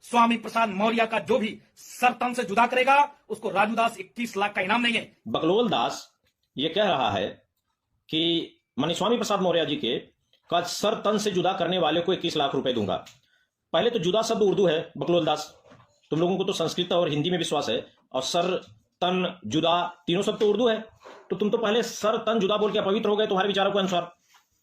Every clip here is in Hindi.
स्वामी प्रसाद मौर्य का जो भी सर तन से जुदा करेगा उसको राजू दास 21 लाख का इनाम देंगे। बकलोल दास ये कह रहा है कि माननीय स्वामी प्रसाद मौर्य जी के का सर तन से जुदा करने वाले को 21 लाख रुपए दूंगा। पहले तो जुदा शब्द उर्दू है बकलोल दास, तुम लोगों को तो संस्कृत और हिंदी में विश्वास है, और सर तन जुदा तीनों शब्द तो उर्दू है, तो तुम तो पहले सर तन जुदा बोल के अपवित्र हो गए तुम्हारे विचारों के अनुसार।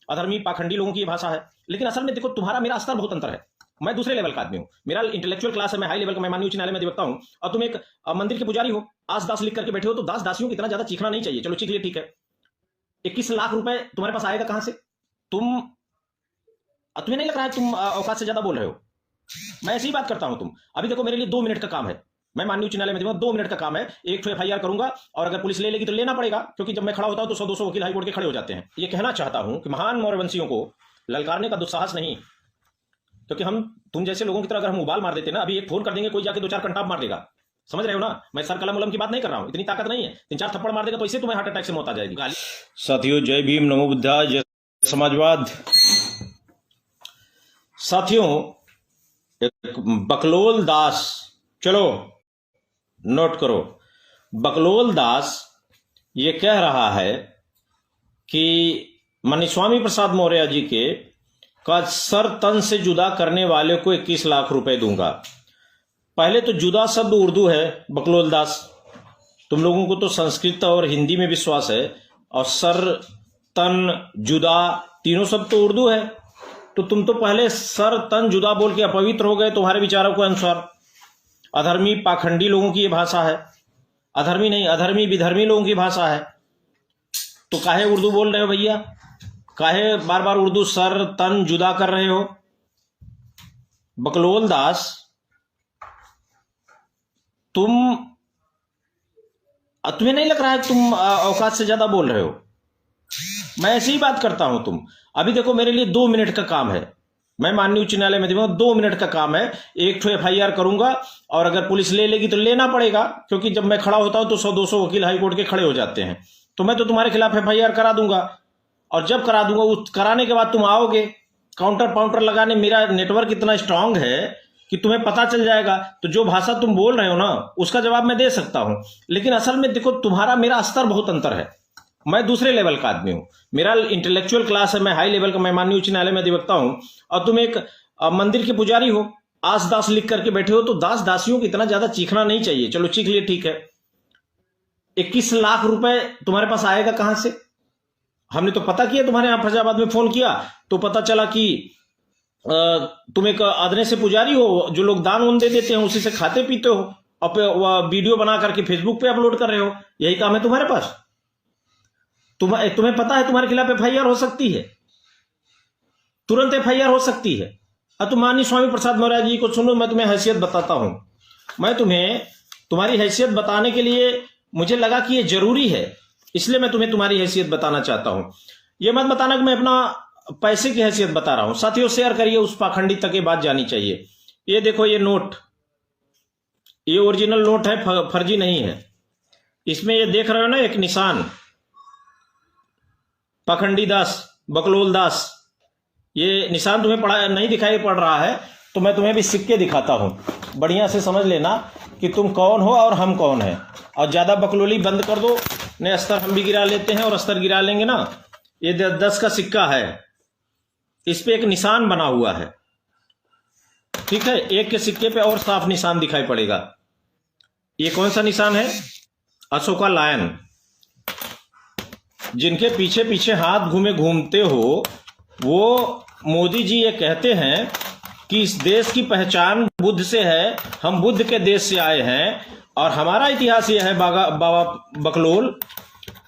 अधर्मी पाखंडी लोगों की ये भाषा है। लेकिन असल में देखो तुम्हारा मेरा स्तर बहुत अंतर है। मैं दूसरे लेवल का आदमी हूं, मेरा इंटेलेक्चुअल क्लास है, मैं हाई लेवल का, मैं माननीय उच्च न्यायालय में अधिवक्ता हूं, और तुम एक मंदिर के पुजारी हो, आस दास लिख करके बैठे हो, तो दास दासियों की इतना ज्यादा चीखना नहीं चाहिए। चलो चीख लिए ठीक है। 21 लाख रुपए तुम्हारे पास आएगा कहां से? तुम्हें नहीं लग रहा है तुम औकात से ज्यादा बोल रहे हो? मैं ऐसी ही बात करता हूं। तुम अभी देखो मेरे लिए 2 मिनट का काम है, मैं माननीय उच्च न्यायालय में 2 मिनट का काम है, एक FIR करूंगा, और अगर पुलिस ले लेगी तो लेना पड़ेगा, क्योंकि जब मैं खड़ा होता हूं तो 100-200 वकील हाईकोर्ट के खड़े हो जाते हैं। ये कहना चाहता हूं कि महान मौर्यवंशियों को ललकारने का दुस्साहस नहीं, क्योंकि तुम जैसे लोगों की तरह अगर हम उबाल मार देते ना, अभी एक फोन कर देंगे, कोई जाके 2-4 कंटाप मार देगा, समझ रहे हो ना? मैं सर कलम उलम की बात नहीं कर रहा हूं, इतनी ताकत नहीं है, 3-4 थप्पड़ मार देगा तो इसे तुम्हें हार्ट अटैक से मौत आ जाएगी। साथियों जय भीम, नमो बुद्धाय, जय समाजवाद। साथियों एक बकलोल दास, चलो नोट करो, बकलोल दास ये कह रहा है कि माननीय स्वामी प्रसाद मौर्य जी के का सर तन से जुदा करने वाले को 21 लाख रुपए दूंगा। पहले तो जुदा शब्द उर्दू है बकलोल दास, तुम लोगों को तो संस्कृत और हिंदी में विश्वास है, और सर तन जुदा तीनों शब्द तो उर्दू है, तो तुम तो पहले सर तन जुदा बोल के अपवित्र हो गए तुम्हारे विचारों के अनुसार। अधर्मी पाखंडी लोगों की ये भाषा है, अधर्मी नहीं अधर्मी विधर्मी लोगों की भाषा है। तो काहे उर्दू बोल रहे हो भैया? काहे बार बार उर्दू सर तन जुदा कर रहे हो? बकलोल दास तुम्हें नहीं लग रहा है तुम औकात से ज्यादा बोल रहे हो? मैं ऐसी ही बात करता हूं। तुम अभी देखो मेरे लिए 2 मिनट का काम है, मैं माननीय उच्च न्यायालय में 2 मिनट का काम है, एक FIR करूंगा, और अगर पुलिस ले लेगी तो लेना पड़ेगा, क्योंकि जब मैं खड़ा होता हूं तो 100-200 वकील हाईकोर्ट के खड़े हो जाते हैं। तो मैं तो तुम्हारे खिलाफ FIR करा दूंगा, और जब करा दूंगा उस कराने के बाद तुम आओगे काउंटर पाउंटर लगाने। मेरा नेटवर्क इतना स्ट्रांग है कि तुम्हें पता चल जाएगा, तो जो भाषा तुम बोल रहे हो ना उसका जवाब मैं दे सकता हूं। लेकिन असल में देखो तुम्हारा मेरा स्तर बहुत अंतर है, मैं दूसरे लेवल का आदमी हूं, मेरा इंटेलेक्चुअल क्लास है, मैं हाई लेवल का, मैं माननीय उच्च न्यायालय में अधिवक्ता हूं, और तुम एक मंदिर के पुजारी हो, आस दास लिख करके बैठे हो, तो दास दासियों की इतना ज्यादा चीखना नहीं चाहिए। चलो चीख लिए ठीक है। 21 लाख रुपए तुम्हारे पास आएगा कहां से? हमने तो पता किया, तुम्हारे यहां फैजाबाद में फोन किया तो पता चला कि तुम एक अदने से पुजारी हो, जो लोग दान उन दे देते हैं उसी से खाते पीते हो, और वीडियो बना करके फेसबुक पे अपलोड कर रहे हो। यही काम है तुम्हारे पास। तुम्हें पता है तुम्हारे खिलाफ FIR हो सकती है, तुरंत FIR हो सकती है। अब तुम माननीय स्वामी प्रसाद मौर्य जी को सुनो, मैं तुम्हें हैसियत बताता हूं। मैं तुम्हें तुम्हारी हैसियत बताने के लिए मुझे लगा कि ये जरूरी है, इसलिए मैं तुम्हें तुम्हारी हैसियत बताना चाहता हूं। ये मत बताना कि मैं अपना पैसे की हैसियत बता रहा हूं। साथियों शेयर करिए, उस पाखंडी तक ये बात जानी चाहिए। ये देखो ये नोट, ये ओरिजिनल नोट है, फर्जी नहीं है। इसमें ये देख रहे हो ना एक निशान, पाखंडी दास, बकलोल दास, ये निशान तुम्हें पढ़ा नहीं दिखाई पड़ रहा है, तो मैं तुम्हें भी सिक्के दिखाता हूं, बढ़िया से समझ लेना कि तुम कौन हो और हम कौन है। और ज्यादा बकलोली बंद कर दो, नहीं अस्तर हम भी गिरा लेते हैं, और अस्तर गिरा लेंगे ना। ये 10 का सिक्का है, इस पे एक निशान बना हुआ है, ठीक है? एक के सिक्के पे और साफ निशान दिखाई पड़ेगा। ये कौन सा निशान है? अशोका लायन। जिनके पीछे पीछे हाथ घूमते हो, वो मोदी जी ये कहते हैं कि इस देश की पहचान बुद्ध से है, हम बुद्ध के देश से आए हैं, और हमारा इतिहास ये है बाबा बकलोल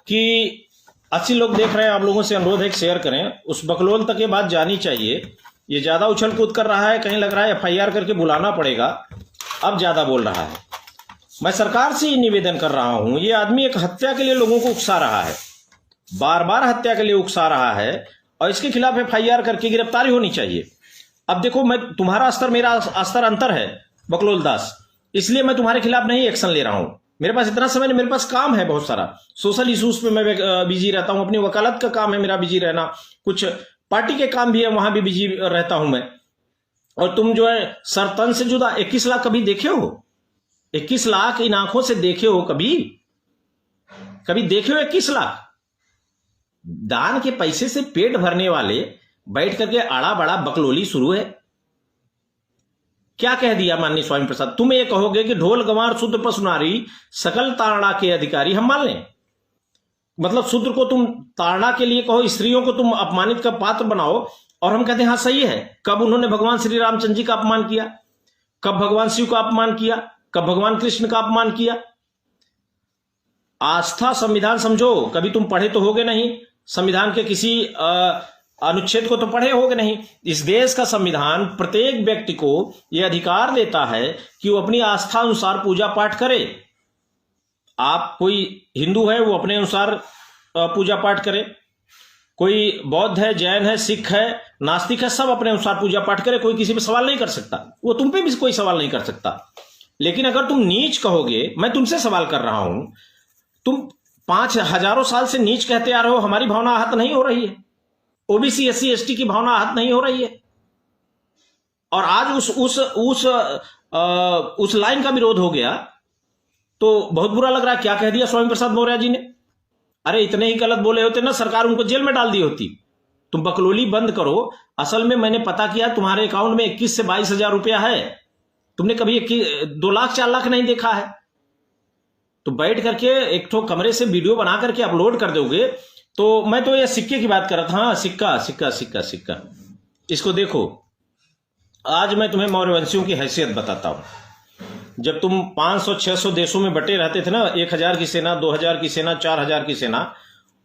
कि 80 लोग देख रहे हैं, आप लोगों से अनुरोध है कि शेयर करें, उस बकलोल तक ये बात जानी चाहिए। ये ज्यादा उछल कूद कर रहा है, कहीं लग रहा है FIR करके बुलाना पड़ेगा, अब ज्यादा बोल रहा है। मैं सरकार से ही निवेदन कर रहा हूं, ये आदमी एक हत्या के लिए लोगों को उकसा रहा है, बार बार हत्या के लिए उकसा रहा है, और इसके खिलाफ FIR करके गिरफ्तारी होनी चाहिए। अब देखो मैं तुम्हारा स्तर मेरा स्तर अंतर है बकलोल दास, इसलिए मैं तुम्हारे खिलाफ नहीं एक्शन ले रहा हूं। मेरे पास इतना समय नहीं, मेरे पास काम है बहुत सारा, सोशल इश्यूज पे मैं बिजी रहता हूं, अपनी वकालत का काम है मेरा बिजी रहना, कुछ पार्टी के काम भी है वहां भी बिजी रहता हूं मैं। और तुम जो है सरतन से जुदा 21 लाख कभी देखे हो? 21 लाख इन आंखों से देखे हो कभी? कभी देखे हो 21 लाख? दान के पैसे से पेट भरने वाले बैठ करके आड़ा बड़ा बकलोली शुरू है। क्या कह दिया माननीय स्वामी प्रसाद? तुम ये कहोगे कि ढोल गंवार शूद्र पशुनारी सकल तारणा के अधिकारी हम मान लें, मतलब शूद्र को तुम तारणा के लिए कहो, स्त्रियों को तुम अपमानित का पात्र बनाओ, और हम कहते हैं हाँ सही है। कब उन्होंने भगवान श्री रामचंद्र जी का अपमान किया? कब भगवान शिव का अपमान किया? कब भगवान कृष्ण का अपमान किया? आस्था संविधान समझो, कभी तुम पढ़े तो होगे नहीं, संविधान के किसी अनुच्छेद को तो पढ़े होगे नहीं। इस देश का संविधान प्रत्येक व्यक्ति को यह अधिकार देता है कि वो अपनी आस्था अनुसार पूजा पाठ करे। आप कोई हिंदू है वो अपने अनुसार पूजा पाठ करे, कोई बौद्ध है, जैन है, सिख है, नास्तिक है, सब अपने अनुसार पूजा पाठ करे। कोई किसी पे सवाल नहीं कर सकता, वो तुम पे भी कोई सवाल नहीं कर सकता। लेकिन अगर तुम नीच कहोगे, मैं तुमसे सवाल कर रहा हूं, तुम 5000 साल से नीच कहते आ रहे हो, हमारी भावना आहत नहीं हो रही है? ओबीसी एससी एसटी की भावना आहत नहीं हो रही है? और आज उस लाइन का विरोध हो गया तो बहुत बुरा लग रहा है। क्या कह दिया स्वामी प्रसाद मौर्य जी ने? अरे इतने ही गलत बोले होते ना, सरकार उनको जेल में डाल दी होती। तुम बकलोली बंद करो। असल में मैंने पता किया, तुम्हारे अकाउंट में 21 से 22 हजार रुपया है। तुमने कभी 2 लाख 4 लाख नहीं देखा है। तो बैठ करके एक ठो कमरे से वीडियो बना करके अपलोड कर दोगे। तो मैं तो ये सिक्के की बात कर रहा था। हाँ, सिक्का सिक्का सिक्का सिक्का, इसको देखो। आज मैं तुम्हें मौर्यवंशियों की हैसियत बताता हूं। जब तुम 500-600 देशों में बटे रहते थे ना, 1000 की सेना, 2000 की सेना, 4000 की सेना,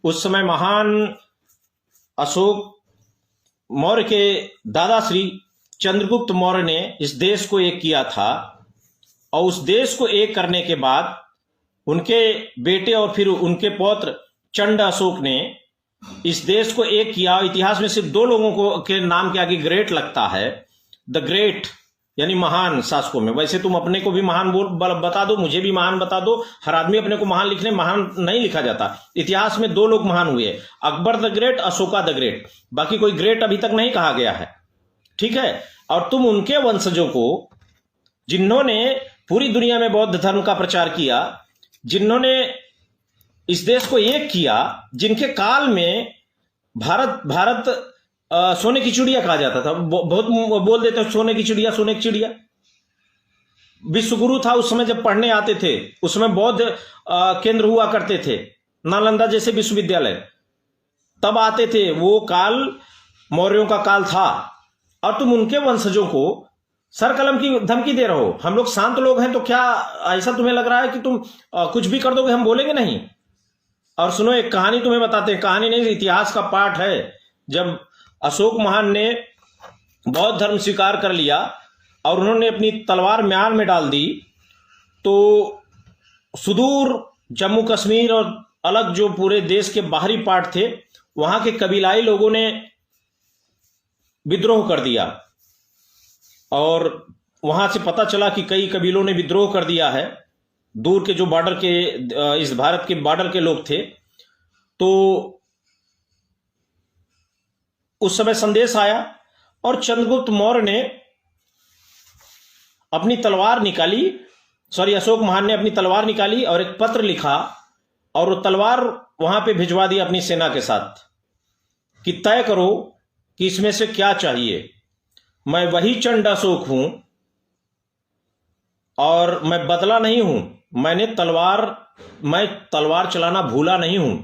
उस समय महान अशोक मौर्य के दादा श्री चंद्रगुप्त मौर्य ने इस देश को एक किया था। और उस देश को एक करने के बाद उनके बेटे और फिर उनके पौत्र चंड अशोक ने इस देश को एक किया। इतिहास में सिर्फ 2 लोगों को के नाम के आगे ग्रेट लगता है, द ग्रेट यानी महान शासकों में। वैसे तुम अपने को भी महान बता दो, मुझे भी महान बता दो, हर आदमी अपने को महान लिखने, महान नहीं लिखा जाता। इतिहास में 2 लोग महान हुए, Akbar the great, Ashoka the great. बाकी कोई ग्रेट अभी तक नहीं कहा गया है, ठीक है। और तुम उनके वंशजों को, जिन्होंने पूरी दुनिया में बौद्ध धर्म का प्रचार किया, जिन्होंने इस देश को एक किया, जिनके काल में भारत सोने की चिड़िया कहा जाता था। बहुत बोल देते सोने की चिड़िया, सोने की चिड़िया। विश्वगुरु था उस समय, जब पढ़ने आते थे उस समय बौद्ध केंद्र हुआ करते थे, नालंदा जैसे विश्वविद्यालय, तब आते थे। वो काल मौर्यों का काल था। और तुम उनके वंशजों को सर कलम की धमकी दे रहे हो। हम लोग शांत लोग हैं, तो क्या ऐसा तुम्हें लग रहा है कि तुम कुछ भी कर दोगे, हम बोलेंगे नहीं? और सुनो, एक कहानी तुम्हें बताते हैं। कहानी नहीं, इतिहास का पाठ है। जब अशोक महान ने बौद्ध धर्म स्वीकार कर लिया और उन्होंने अपनी तलवार म्यान में डाल दी, तो सुदूर जम्मू कश्मीर और अलग जो पूरे देश के बाहरी पार्ट थे, वहां के कबीलाई लोगों ने विद्रोह कर दिया। और वहां से पता चला कि कई कबीलों ने विद्रोह कर दिया है। दूर के जो बॉर्डर के, इस भारत के बॉर्डर के लोग थे। तो उस समय संदेश आया और चंद्रगुप्त मौर्य ने अपनी तलवार निकाली, अशोक महान ने अपनी तलवार निकाली और एक पत्र लिखा, और वो तलवार वहां पे भिजवा दी अपनी सेना के साथ कि तय करो कि इसमें से क्या चाहिए। मैं वही चंड अशोक हूं और मैं बदला नहीं हूं। मैं तलवार चलाना भूला नहीं हूं,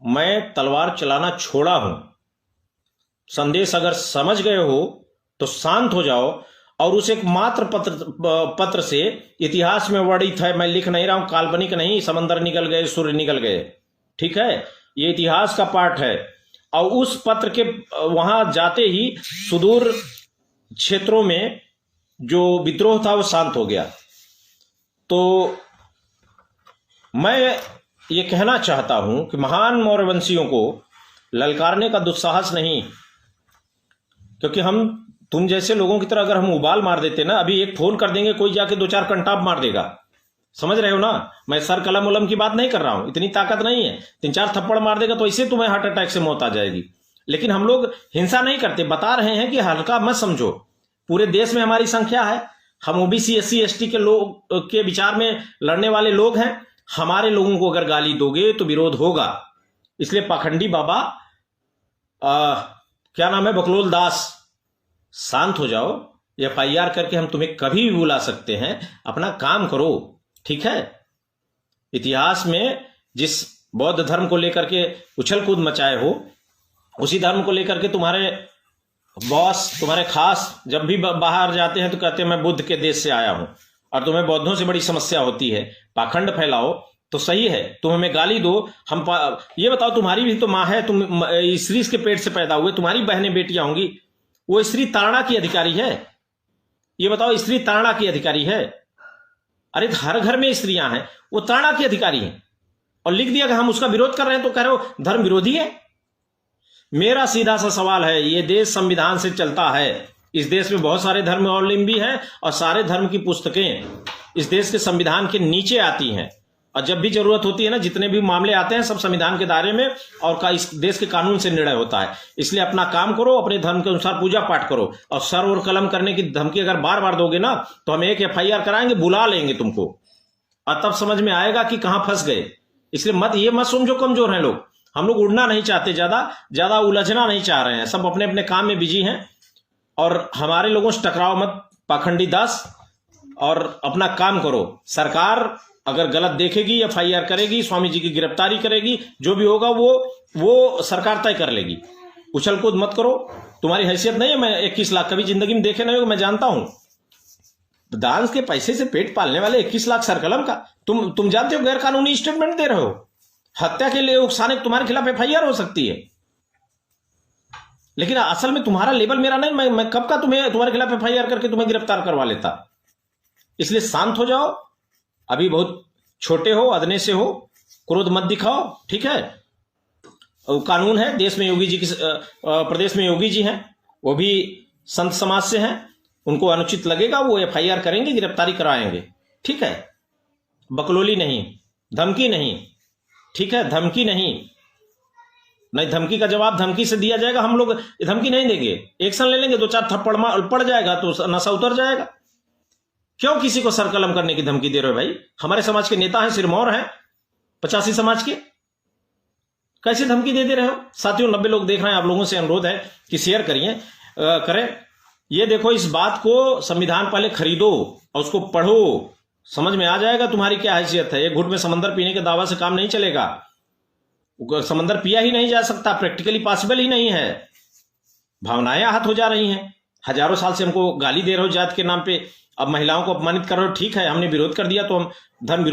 मैं तलवार चलाना छोड़ा हूं। संदेश अगर समझ गए हो तो शांत हो जाओ। और उस एक मात्र पत्र से इतिहास में वर्णित है, मैं लिख नहीं रहा हूं, काल्पनिक नहीं, समंदर निकल गए, सूर्य निकल गए, ठीक है, ये इतिहास का पाठ है। और उस पत्र के वहां जाते ही सुदूर क्षेत्रों में जो विद्रोह था वो शांत हो गया। तो मैं ये कहना चाहता हूं कि महान मौर्यवंशियों को ललकारने का दुस्साहस नहीं, क्योंकि तुम जैसे लोगों की तरह अगर हम उबाल मार देते ना, अभी एक फोन कर देंगे, कोई जाके 2-4 कंटाप मार देगा। समझ रहे हो ना? मैं सर कलम उलम की बात नहीं कर रहा हूं, इतनी ताकत नहीं है। 3-4 थप्पड़ मार देगा तो ऐसे तुम्हें हार्ट अटैक से मौत आ जाएगी। लेकिन हम लोग हिंसा नहीं करते, बता रहे हैं कि हल्का मत समझो। पूरे देश में हमारी संख्या है, हम ओबीसी एससी एसटी के लोग के विचार में लड़ने वाले लोग हैं। हमारे लोगों को अगर गाली दोगे तो विरोध होगा। इसलिए पाखंडी बाबा क्या नाम है, बकलोल दास, शांत हो जाओ। एफआईआर करके हम तुम्हें कभी भी बुला सकते हैं, अपना काम करो, ठीक है। इतिहास में जिस बौद्ध धर्म को लेकर के उछल कूद मचाए हो, उसी धर्म को लेकर के तुम्हारे बॉस, तुम्हारे खास जब भी बाहर जाते हैं तो कहते हैं मैं बुद्ध के देश से आया हूं, और तुम्हें बौद्धों से बड़ी समस्या होती है। पाखंड फैलाओ तो सही है, तुम हमें गाली दो, हम ये बताओ तुम्हारी भी तो माँ है, तुम स्त्री के पेट से पैदा हुए, तुम्हारी बहनें बेटियां होंगी, वो स्त्री ताड़ना की अधिकारी है? ये बताओ, स्त्री ताड़ना की अधिकारी है? अरे हर घर में स्त्रियां हैं, वो ताड़ना की अधिकारी हैं। और लिख दिया कि हम उसका विरोध कर रहे हैं तो कह रहे हो धर्म विरोधी है। मेरा सीधा सा सवाल है, ये देश संविधान से चलता है, इस देश में बहुत सारे धर्मावलंबी हैं और सारे धर्म की पुस्तकें इस देश के संविधान के नीचे आती हैं, और जब भी जरूरत होती है ना, जितने भी मामले आते हैं सब संविधान के दायरे में और इस देश के कानून से निर्णय होता है। इसलिए अपना काम करो, अपने धर्म के अनुसार पूजा पाठ करो, और सर और कलम करने की धमकी अगर बार बार दोगे ना तो हम एक एफआईआर कराएंगे, बुला लेंगे तुमको, और तब समझ में आएगा कि कहां फंस गए। इसलिए ये मत समझो कमजोर हैं लोग, हम लोग उड़ना नहीं चाहते, ज्यादा उलझना नहीं चाह रहे हैं, सब अपने अपने काम में बिजी हैं, और हमारे लोगों से टकराओ मत पाखंडी दास, और अपना काम करो। सरकार अगर गलत देखेगी एफआईआर करेगी, स्वामी जी की गिरफ्तारी करेगी, जो भी होगा वो सरकार तय कर लेगी। उछल कूद मत करो, तुम्हारी हैसियत नहीं है। मैं 21 लाख कभी जिंदगी में देखे नहीं हो, मैं जानता हूं। दान के पैसे से पेट पालने वाले 21 लाख सरकलम का तुम जानते हो गैर कानूनी स्टेटमेंट दे रहे हो। हत्या के लिए उकसाने तुम्हारे खिलाफ एफआईआर हो सकती है, लेकिन असल में तुम्हारा लेवल मेरा नहीं। मैं कब का तुम्हारे खिलाफ एफआईआर करके तुम्हें गिरफ्तार करवा लेता। इसलिए शांत हो जाओ, अभी बहुत छोटे हो, अदने से हो, क्रोध मत दिखाओ, ठीक है। कानून है देश में, योगी जी की प्रदेश में योगी जी हैं, वो भी संत समाज से हैं, उनको अनुचित लगेगा वो एफआईआर करेंगे, गिरफ्तारी कराएंगे, ठीक है। बकलोली नहीं, धमकी नहीं, ठीक है, धमकी नहीं। धमकी का जवाब धमकी से दिया जाएगा, हम लोग धमकी नहीं देंगे, एक्शन ले लेंगे, 2-4 थप्पड़ पड़ जाएगा तो नशा उतर जाएगा। क्यों किसी को सरकलम करने की धमकी दे रहे हो भाई? हमारे समाज के नेता हैं, सिरमौर हैं 85 समाज के, कैसे धमकी दे रहे हो? साथियों 90 लोग देख रहे हैं, आप लोगों से अनुरोध है कि शेयर करें। ये देखो, इस बात को संविधान पहले खरीदो और उसको पढ़ो, समझ में आ जाएगा तुम्हारी क्या हैसियत है। एक घुट में समंदर पीने के दावा से काम नहीं चलेगा, समंदर पिया ही नहीं जा सकता, प्रैक्टिकली पॉसिबल ही नहीं है। भावनाएं आहत हो जा रही हैं, हजारों साल से हमको गाली दे रहे हो जात के नाम पे, अब महिलाओं को अपमानित कर रहे हो, ठीक है, हमने विरोध कर दिया तो हम धर्म